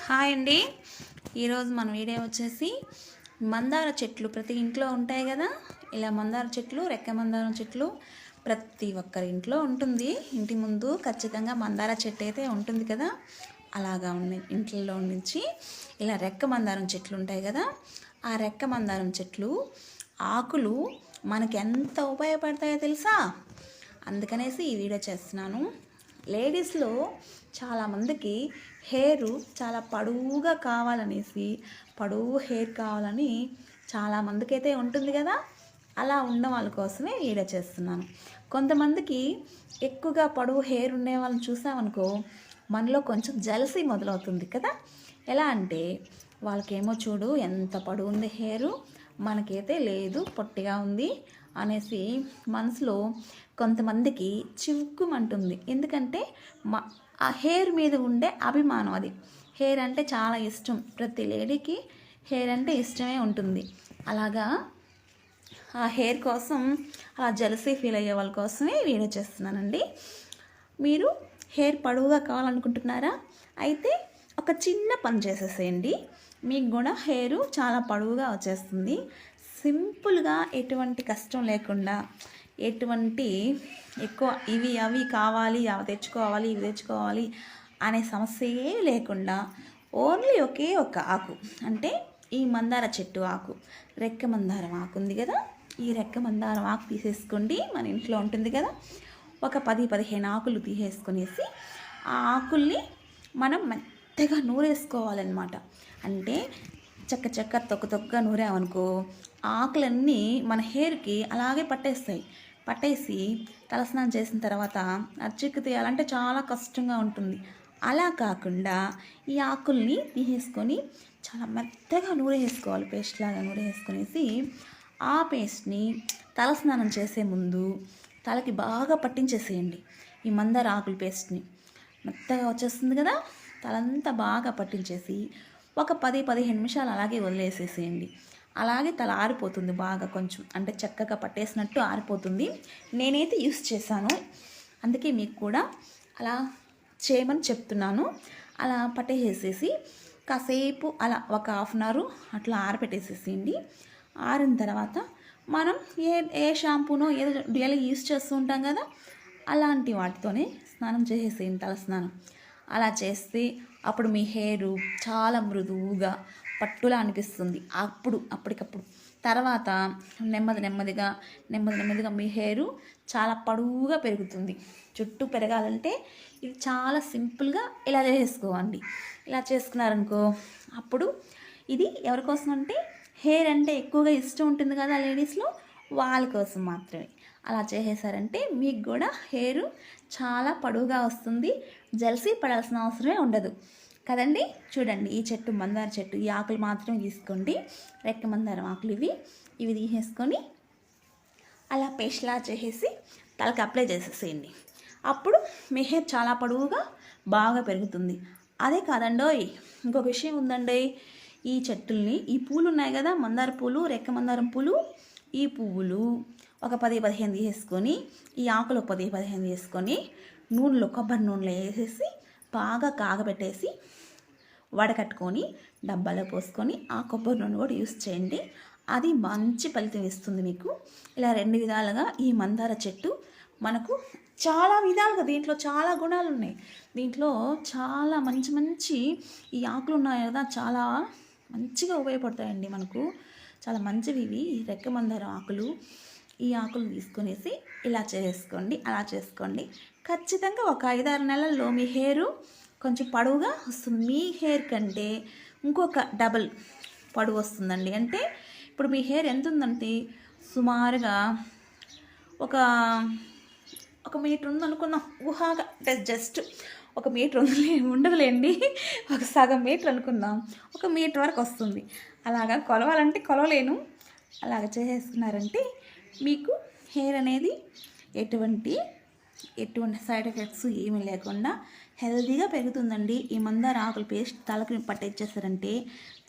Hi అండి. ఈరోజు మన వీడియో వచ్చేసి మందార చెట్లు ప్రతి ఇంట్లో ఉంటాయి కదా. ఇలా మందార చెట్లు, రెక్క మందారం చెట్లు ప్రతి ఒక్కరి ఇంట్లో ఉంటుంది. ఇంటి ముందు ఖచ్చితంగా మందార చెట్టు అయితే ఉంటుంది కదా. అలాగా ఉన్న ఇంట్లో నుంచి ఇలా రెక్క మందారం చెట్లు ఉంటాయి కదా. ఆ రెక్క మందారం చెట్లు ఆకులు మనకి ఎంత ఉపయోగపడతాయో తెలుసా? అందుకనేసి ఈ వీడియో చేస్తున్నాను. లేడీస్లో చాలామందికి హెయిర్ చాలా పొడవుగా కావాలనేసి పొడవు హెయిర్ కావాలని చాలామందికి అయితే ఉంటుంది కదా. అలా ఉన్న వాళ్ళ కోసమే వీడియో చేస్తున్నాను. కొంతమందికి ఎక్కువగా పొడవు హెయిర్ ఉండే వాళ్ళని చూసామనుకో మనలో కొంచెం జలసీ మొదలవుతుంది కదా. ఎలా అంటే వాళ్ళకేమో చూడు ఎంత పొడవు ఉంది హెయిర్, మనకైతే లేదు పొట్టిగా ఉంది అనేసి మనసులో కొంతమందికి చివుక్కుమంటుంది. ఎందుకంటే ఆ హెయిర్ మీద ఉండే అభిమానం అది. హెయిర్ అంటే చాలా ఇష్టం, ప్రతి లేడీకి హెయిర్ అంటే ఇష్టమే ఉంటుంది. అలాగా ఆ హెయిర్ కోసం అలా జలసీ ఫీల్ అయ్యే వాళ్ళ కోసమే వీడియో చేస్తున్నానండి. మీరు హెయిర్ పొడవుగా కావాలనుకుంటున్నారా? అయితే ఒక చిన్న పని చేసేసేయండి, మీకు కూడా హెయిర్ చాలా పొడవుగా వచ్చేస్తుంది. సింపుల్గా, ఎటువంటి కష్టం లేకుండా, ఎటువంటి ఎక్కువ ఇవి అవి కావాలి, అవి తెచ్చుకోవాలి, ఇవి తెచ్చుకోవాలి అనే సమస్యే లేకుండా ఓన్లీ ఒకే ఒక ఆకు, అంటే ఈ మందార చెట్టు ఆకు, రెక్క మందారం ఆకు ఉంది కదా. ఈ రెక్క మందారం ఆకు తీసేసుకోండి, మన ఇంట్లో ఉంటుంది కదా. ఒక 10-15 ఆకులు తీసేసుకునేసి ఆ ఆకుల్ని మనం మెత్తగా నూరేసుకోవాలన్నమాట. అంటే చక్క తొక్కగా నూరామనుకో ఆకులన్నీ మన హెయిర్కి అలాగే పట్టేసి తలస్నానం చేసిన తర్వాత అర్చిక్కు తీయాలంటే చాలా కష్టంగా ఉంటుంది. అలా కాకుండా ఈ ఆకుల్ని తీసేసుకొని చాలా మెత్తగా నూరేసుకోవాలి, పేస్ట్ లాగా నూరేసుకునేసి ఆ పేస్ట్ని తలస్నానం చేసే ముందు తలకి బాగా పట్టించేసేయండి. ఈ మందార ఆకుల పేస్ట్ని మెత్తగా వచ్చేస్తుంది కదా, తలంతా బాగా పట్టించేసి ఒక 10-15 నిమిషాలు అలాగే వదిలేసేసేయండి. అలాగే తల ఆరిపోతుంది బాగా, కొంచెం అంటే చక్కగా పట్టేసినట్టు ఆరిపోతుంది. నేనైతే యూస్ చేశాను, అందుకే మీకు కూడా అలా చేయమని చెప్తున్నాను. అలా పట్టేసేసి కాసేపు అలా ఒక హాఫ్ అన్ అవర్ అట్లా ఆరపెట్టేసేసేయండి. ఆరిన తర్వాత మనం ఏ షాంపూనో ఏదో డైలీ యూస్ చేస్తూ ఉంటాం కదా, అలాంటి వాటితోనే స్నానం చేసేసేయండి, తల స్నానం. అలా చేస్తే అప్పుడు మీ హెయిర్ చాలా మృదువుగా పట్టులా అనిపిస్తుంది అప్పటికప్పుడు. తర్వాత నెమ్మదిగా మీ హెయిర్ చాలా పొడవుగా పెరుగుతుంది. చుట్టూ పెరగాలంటే ఇది చాలా సింపుల్గా ఇలా చేసుకోండి. ఇలా చేసుకున్నారనుకో అప్పుడు ఇది ఎవరి కోసం అంటే హెయిర్ అంటే ఎక్కువగా ఇష్టం ఉంటుంది కదా లేడీస్లో, వాళ్ళ కోసం మాత్రమే. అలా చేసేసారంటే మీకు కూడా హెయిర్ చాలా పొడవుగా వస్తుంది, జలసీ పడాల్సిన అవసరమే ఉండదు కదండి. చూడండి, ఈ చెట్టు మందార చెట్టు, ఈ ఆకులు మాత్రమే తీసుకోండి, రెక్క మందారం ఆకులు ఇవి తీసేసుకొని అలా పేస్ట్లా చేసేసి తలకి అప్లై చేసేసేయండి. అప్పుడు మీ హెయిర్ చాలా పొడవుగా బాగా పెరుగుతుంది. అదే కాదండోయ్, ఇంకొక విషయం ఉందండి. ఈ చెట్టుల్ని, ఈ పూలు ఉన్నాయి కదా, మందార పూలు, రెక్క మందారం పూలు, ఈ పువ్వులు ఒక 10-15 తీసేసుకొని, ఈ ఆకులు 10-15 తీసుకొని కొబ్బరి నూనెలో వేసేసి బాగా కాగబెట్టేసి వడకట్టుకొని డబ్బాలో పోసుకొని ఆ కొబ్బరి నూనె కూడా యూస్ చేయండి. అది మంచి ఫలితం ఇస్తుంది మీకు. ఇలా 2 విధాలుగా ఈ మందార చెట్టు మనకు చాలా విధాలుగా, దీంట్లో చాలా గుణాలు ఉన్నాయి. దీంట్లో చాలా మంచి ఈ ఆకులు ఉన్నాయి కదా, చాలా మంచిగా ఉపయోగపడతాయండి మనకు. చాలా మంచివి ఇవి రెక్క మందారం ఆకులు. ఈ ఆకులు తీసుకునేసి ఇలా చేసుకోండి. అలా చేసుకోండి, ఖచ్చితంగా ఒక 5-6 నెలల్లో మీ హెయిర్ కొంచెం పొడవుగా వస్తుంది. మీ హెయిర్ కంటే ఇంకొక డబల్ పొడవు వస్తుందండి. అంటే ఇప్పుడు మీ హెయిర్ ఎంత ఉందంటే సుమారుగా ఒక మీటర్ ఉందనుకున్నాం ఊహాగా, జస్ట్ 1 మీటర్ ఉండదులేండి, ఒక సగం మీటర్ అనుకుందాం, 1 మీటర్ వరకు వస్తుంది. అలాగా కొలవాలంటే కొలవలేను. అలాగ చేసేసుకున్నారంటే మీకు హెయిర్ అనేది ఎటువంటి సైడ్ ఎఫెక్ట్స్ ఏమీ లేకుండా హెల్తీగా పెరుగుతుందండి. ఈ మందార ఆకుల పేస్ట్ తలకి పట్టించేసారంటే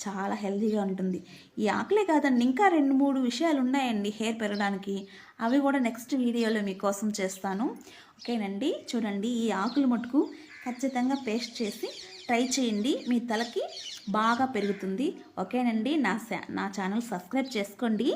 చాలా హెల్తీగా ఉంటుంది. ఈ ఆకులే కాదండి, ఇంకా 2-3 విషయాలు ఉన్నాయండి హెయిర్ పెరగడానికి. అవి కూడా నెక్స్ట్ వీడియోలో మీకోసం చేస్తాను, ఓకేనండి. చూడండి, ఈ ఆకులు మటుకు ఖచ్చితంగా పేస్ట్ చేసి ట్రై చేయండి, మీ తలకి బాగా పెరుగుతుంది. ఓకేనండి, నా ఛానల్ సబ్స్క్రైబ్ చేసుకోండి.